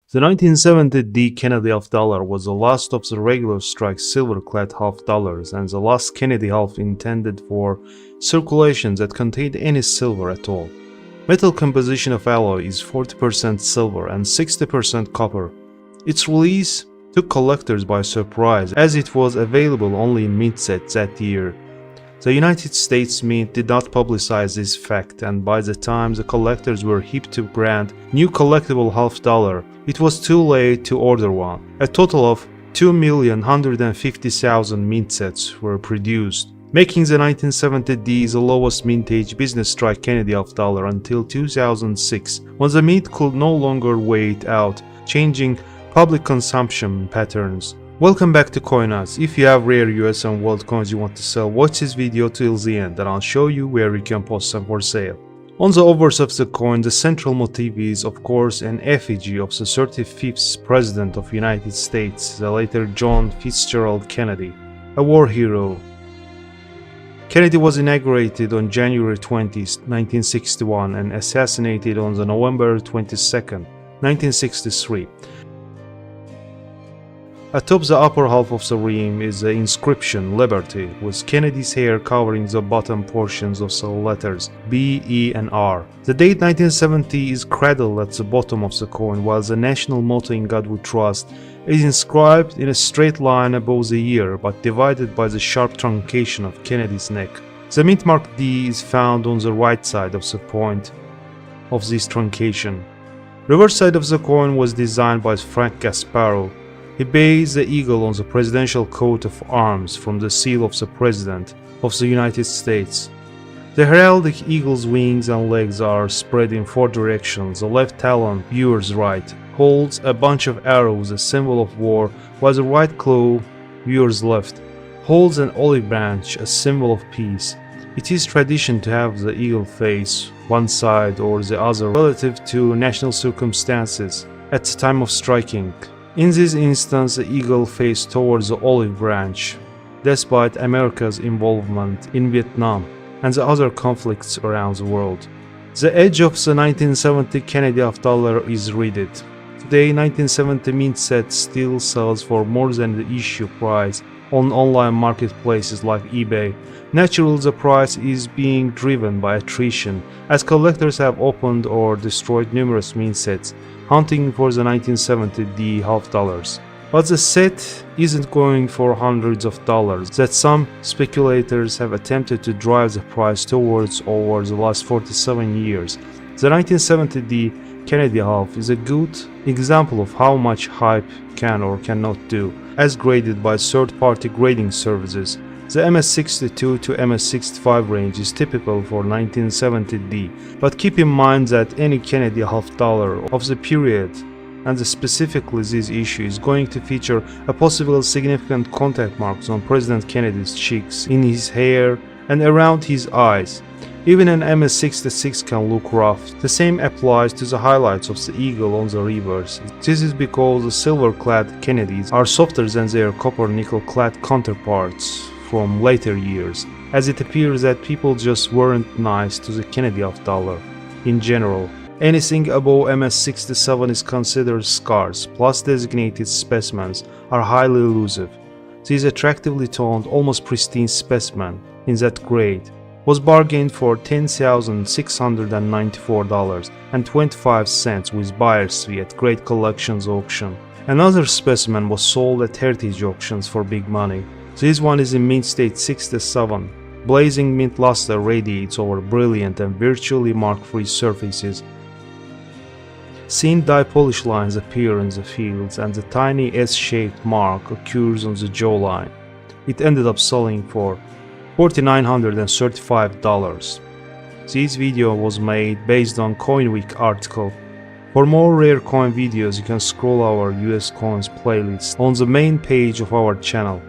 The 1970 Kennedy half dollar was the last of the regular strike silver-clad half dollars and the last Kennedy half intended for circulation that contained any silver at all. Metal composition of alloy is 40% silver and 60% copper. Its release took collectors by surprise as it was available only in mint sets that year. The United States Mint did not publicize this fact, and by the time the collectors were hip to brand new collectible half dollar, it was too late to order one. A total of 2,150,000 mint sets were produced, making the 1970 the lowest mintage business strike Kennedy half dollar until 2006, when the mint could no longer wait out changing public consumption patterns. Welcome back to CoinUs. If you have rare US and world coins you want to sell, watch this video till the end and I'll show you where you can post them for sale. On the obverse of the coin, the central motif is of course an effigy of the 35th President of United States, the later John Fitzgerald Kennedy, a war hero. Kennedy was inaugurated on January 20, 1961 and assassinated on the November 22, 1963. Atop the upper half of the rim is the inscription Liberty, with Kennedy's hair covering the bottom portions of the letters B, E, and R. The date 1970 is cradled at the bottom of the coin, while the national motto "In God We Trust" is inscribed in a straight line above the year, but divided by the sharp truncation of Kennedy's neck. The mint mark D is found on the right side of the point of this truncation. Reverse side of the coin was designed by Frank Gasparo. He based the eagle on the presidential coat of arms from the seal of the President of the United States. The heraldic eagle's wings and legs are spread in four directions. The left talon, viewer's right, holds a bunch of arrows, a symbol of war, while the right claw, viewer's left, holds an olive branch, a symbol of peace. It is tradition to have the eagle face one side or the other relative to national circumstances at the time of striking. In this instance, the eagle faced towards the olive branch, despite America's involvement in Vietnam and the other conflicts around the world. The edge of the 1970 Kennedy half dollar is reeded. Today, 1970 mint set still sells for more than the issue price on online marketplaces like eBay. Naturally, the price is being driven by attrition, as collectors have opened or destroyed numerous mint sets, hunting for the 1970 half dollars. But the set isn't going for hundreds of dollars that some speculators have attempted to drive the price towards over the last 47 years. The 1970 Kennedy half is a good example of how much hype can or cannot do, as graded by third-party grading services. The MS62 to MS65 range is typical for 1970, but keep in mind that any Kennedy half dollar of the period, and specifically this issue, is going to feature a possible significant contact marks on President Kennedy's cheeks, in his hair, and around his eyes. Even an MS66 can look rough. The same applies to the highlights of the eagle on the reverse. This is because the silver-clad Kennedys are softer than their copper-nickel-clad counterparts from later years, as it appears that people just weren't nice to the Kennedy half dollar. In general, anything above MS67 is considered scarce, plus designated specimens are highly elusive. This attractively toned, almost pristine specimen in that grade was bargained for $10,694.25 with buyer's fee at Great Collections auction. Another specimen was sold at heritage auctions for big money. This one is in mint state 67. Blazing mint luster radiates over brilliant and virtually mark-free surfaces. Thin dye polish lines appear in the fields and the tiny S-shaped mark occurs on the jawline. It ended up selling for $4,935. This video was made based on CoinWeek article. For more rare coin videos, you can scroll our US coins playlist on the main page of our channel.